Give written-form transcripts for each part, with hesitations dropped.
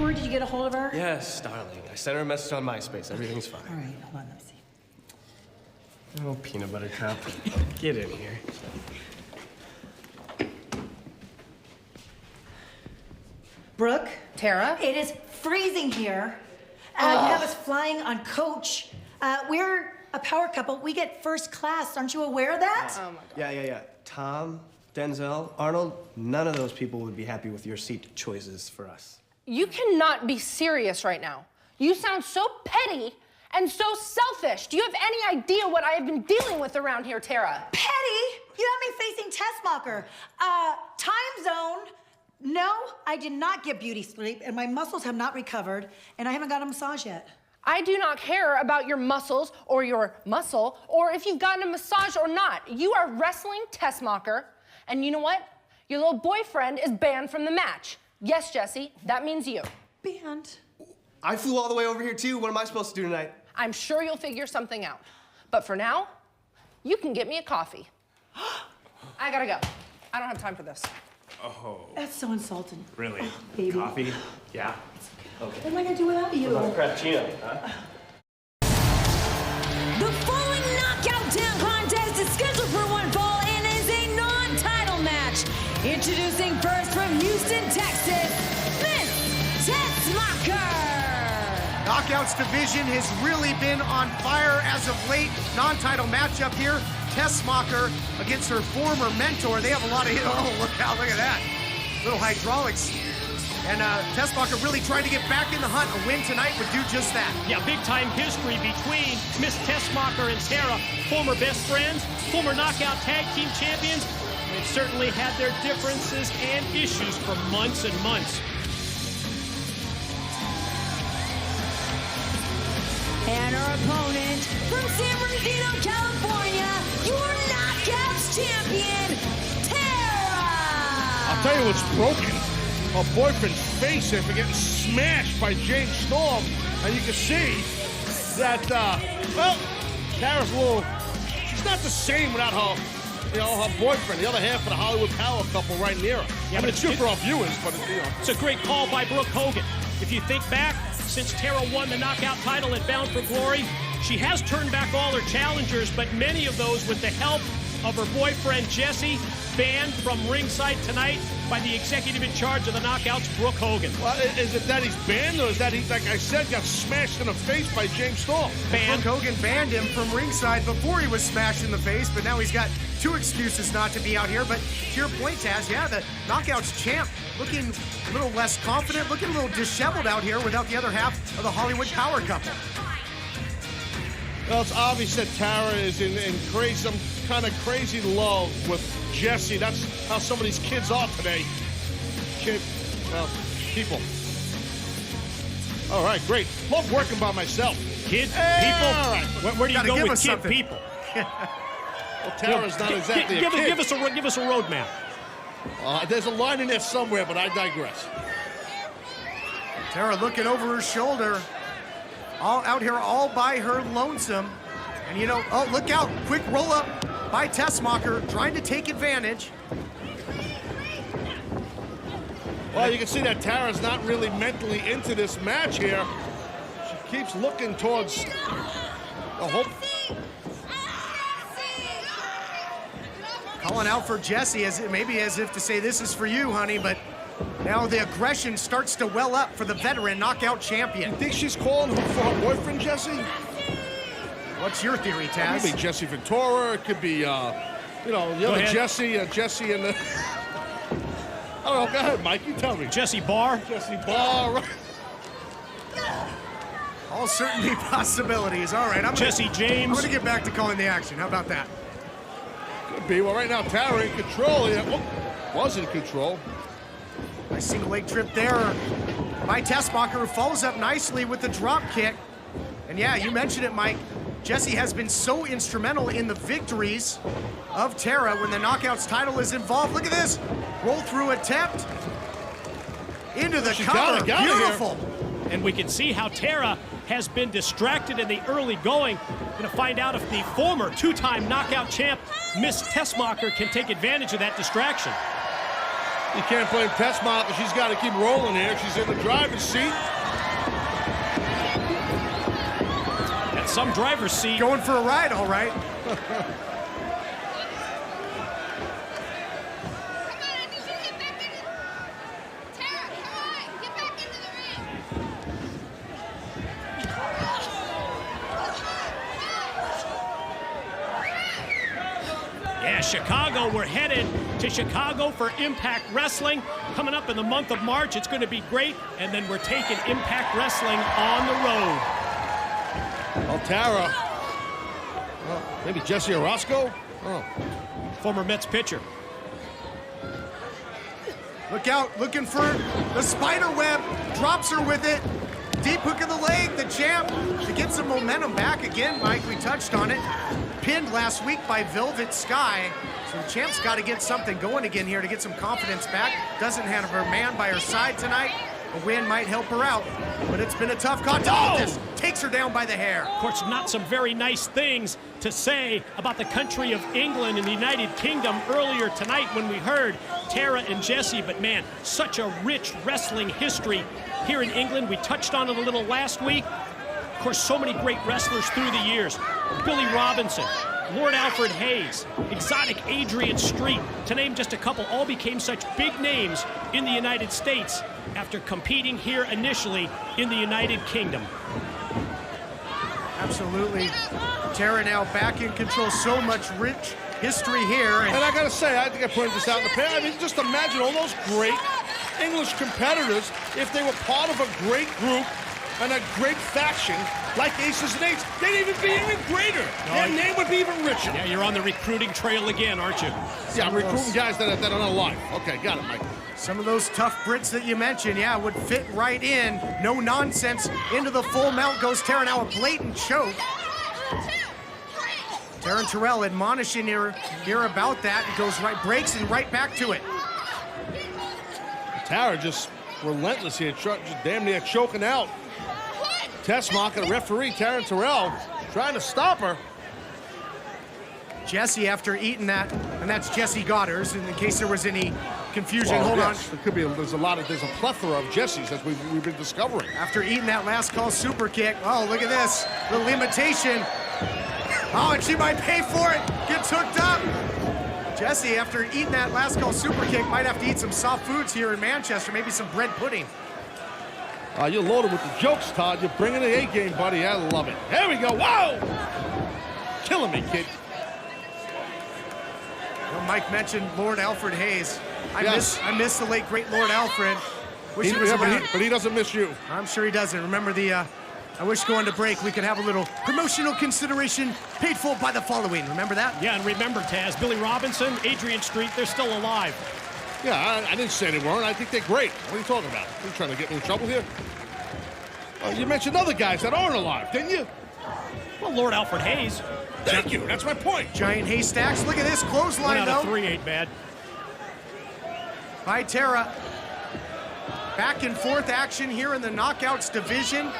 word? Did you get a hold of her? Yes, darling. I sent her a message on MySpace. Everything's fine. All right, hold on, let me see. Oh, peanut butter cup. Get in here. Brooke? Tara? It is freezing here. You have us flying on coach. We're a power couple. We get first class. Aren't you aware of that? Oh, my God. Yeah. Tom, Denzel, Arnold, none of those people would be happy with your seat choices for us. You cannot be serious right now. You sound so petty and so selfish. Do you have any idea what I have been dealing with around here, Tara? Petty? You have me facing Tessmacher. Time zone. No, I did not get beauty sleep, and my muscles have not recovered, and I haven't got a massage yet. I do not care about your muscles or your muscle or if you've gotten a massage or not. You are wrestling Tessmacher, and you know what? Your little boyfriend is banned from the match. Yes, Jesse, that means you. Banned? I flew all the way over here, too. What am I supposed to do tonight? I'm sure you'll figure something out. But for now, you can get me a coffee. I gotta go. I don't have time for this. Oh. That's so insulting. Really? Oh, baby. Coffee? Yeah. Okay. What am I gonna do without you? What about a Frappuccino, huh? The following knockout down contest is scheduled for one fall and is a non-title match. Introducing first from Houston, Texas, Miss Tessmacher. Knockouts division has really been on fire as of late. Non-title matchup here. Tessmacher against her former mentor. They have a lot of hit. Oh, look at that. Little hydraulics. And Tessmacher really trying to get back in the hunt. A win tonight would do just that. Yeah, big-time history between Miss Tessmacher and Tara. Former best friends, former knockout tag team champions. They've certainly had their differences and issues for months and months. And our opponent from San Bernardino, California, your Knockouts champion, Tara! I'll tell you what's broken. Her boyfriend's face after getting smashed by James Storm. And you can see that, well, Tara's a little, she's not the same without her, her boyfriend, the other half of the Hollywood power couple right near her. Yeah, I mean, it's good for our viewers, but It's a great call by Brooke Hogan. If you think back, since Tara won the knockout title at Bound for Glory, she has turned back all her challengers, but many of those with the help of her boyfriend, Jesse, banned from ringside tonight by the executive in charge of the Knockouts, Brooke Hogan. Well, is it that he's banned, or is that he, like I said, got smashed in the face by James Storm? Brooke Hogan banned him from ringside before he was smashed in the face, but now he's got two excuses not to be out here. But to your point, Taz, yeah, the Knockouts champ looking a little less confident, looking a little disheveled out here without the other half of the Hollywood power couple. Well, it's obvious that Tara is in some kind of crazy love with Jesse. That's how some of these kids are today. People. All right, great. Love working by myself. Kid people? All right. Where do you go with kid something. people? Well, Tara's not exactly a kid. Give us a roadmap. There's a line in there somewhere, but I digress. Tara looking over her shoulder. All out here all by her lonesome. And oh, look out. Quick roll up by Tessmacher, trying to take advantage. Well, you can see that Tara's not really mentally into this match here. She keeps looking towards the hope. Calling out for Jesse, maybe as if to say, this is for you, honey, but now the aggression starts to well up for the veteran knockout champion. You think she's calling for her boyfriend, Jesse? What's your theory, Taz? It could be Jesse Ventura. It could be, the other Jesse and the... I don't know. Go ahead, Mike. You tell me. Jesse Barr. Jesse Barr. All certainly possibilities. All right, Jesse James. I'm going to get back to calling the action. How about that? Could be. Well, right now, Tara in control. Yeah, was in control. Nice single leg trip there by Tessmacher, who follows up nicely with the drop kick. And yeah, you mentioned it, Mike. Jesse has been so instrumental in the victories of Tara when the Knockouts title is involved. Look at this. Roll through attempt. Into the cover. Beautiful. And we can see how Tara has been distracted in the early going. Going to find out if the former two-time knockout champ, Miss Tessmacher, can take advantage of that distraction. You can't blame Tessmacher. She's got to keep rolling here. She's in the driver's seat. At some driver's seat. Going for a ride, all right. Yeah, Chicago, we're headed to Chicago for Impact Wrestling. Coming up in the month of March, it's going to be great. And then we're taking Impact Wrestling on the road. Oh, Tara. Oh, maybe Jesse Orozco? Oh. Former Mets pitcher. Look out, looking for the spider web. Drops her with it. Deep hook of the leg, the champ, to get some momentum back again, Mike. We touched on it. Pinned last week by Velvet Sky. So the champ's got to get something going again here to get some confidence back. Doesn't have her man by her side tonight. A win might help her out, but it's been a tough contest. Oh! This takes her down by the hair. Of course, not some very nice things to say about the country of England and the United Kingdom earlier tonight when we heard Tara and Jesse, but man, such a rich wrestling history here in England. We touched on it a little last week. Of course, so many great wrestlers through the years. Billy Robinson, Lord Alfred Hayes, Exotic Adrian Street, to name just a couple, all became such big names in the United States after competing here initially in the United Kingdom. Absolutely. Tara now back in control. So much rich history here. And I gotta say, I think I pointed this out in the pair. I mean, just imagine all those great English competitors if they were part of a great group and a great faction like Aces and Eights. They'd even be even greater. Their name would be even richer. Yeah, you're on the recruiting trail again, aren't you? Yeah, I'm recruiting guys that are not alive. Okay, got it, Mike. Some of those tough Brits that you mentioned, yeah, would fit right in. No nonsense. Into the full mount goes Tara. Now a blatant choke. Taryn Terrell admonishing her about that. It goes right, breaks and right back to it. Tara just relentless here, just damn near choking out Tessmacher, the referee, Taryn Terrell, trying to stop her. Jesse, after eating that, and that's Jesse Goddard's, and in case there was any confusion, Well, hold yes, on. It could be, there's a plethora of Jessies as we've been discovering. After eating that last call super kick, oh, look at this, the limitation. Oh, and she might pay for it, gets hooked up. Jesse, after eating that last call super kick, might have to eat some soft foods here in Manchester, maybe some bread pudding. You're loaded with the jokes, Todd. You're bringing the A-game, buddy. I love it. There we go. Whoa! Killing me, kid. Well, Mike mentioned Lord Alfred Hayes. I miss the late, great Lord Alfred. Wish he was around. But he doesn't miss you. I'm sure he doesn't. Remember the, I wish going to break we could have a little promotional consideration paid for by the following. Remember that? Yeah, and remember, Taz, Billy Robinson, Adrian Street, they're still alive. Yeah, I didn't say they weren't. I think they're great. What are you talking about? Are you trying to get me in trouble here? You mentioned other guys that aren't alive, didn't you? Well, Lord Alfred Hayes. Thank you. That's my point. Giant haystacks. Look at this clothesline, 1 out of though. 3 ain't bad. By Tara. Back and forth action here in the Knockouts division.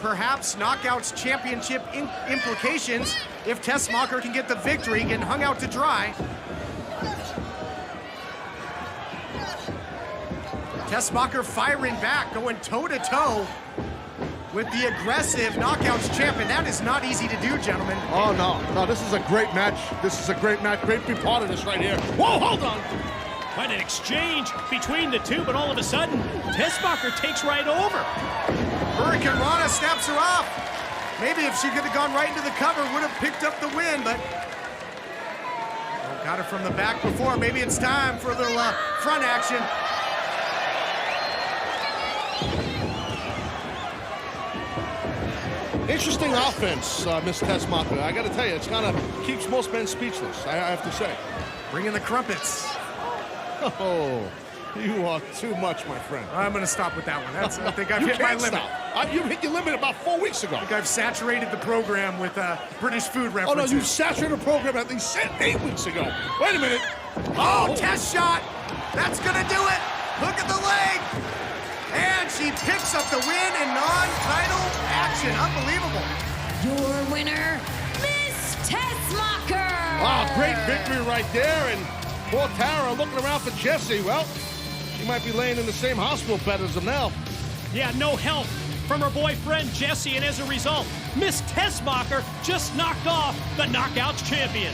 Perhaps Knockouts championship implications if Tessmacher can get the victory, getting hung out to dry. Tessmacher firing back, going toe-to-toe with the aggressive Knockouts champion. That is not easy to do, gentlemen. Oh, no, this is a great match. This is a great match. Great to be part of this right here. Whoa, hold on. Quite an exchange between the two, but all of a sudden, Tessmacher takes right over. Hurricane Rana snaps her off. Maybe if she could have gone right into the cover, would have picked up the win, but got her from the back before. Maybe it's time for a little front action. Interesting offense, Miss Tessmacher. I got to tell you, it's kind of keeps most men speechless, I have to say. Bring in the crumpets. Oh, you are too much, my friend. I'm going to stop with that one. I think I've You hit my can't limit. stop. You hit your limit about 4 weeks ago. I think I've saturated the program with British food Oh, references. no, you saturated the program at least 8 weeks ago. Wait a minute. Oh, test shot. That's going to do it. Look at the leg. And she picks up the win in non-title action. Unbelievable. Your winner, Miss Tessmacher. Great victory right there. And poor Tara looking around for Jesse. Well, She might be laying in the same hospital bed as him now. Yeah, no help from her boyfriend Jesse, and as a result, Miss Tessmacher just knocked off the Knockouts champion.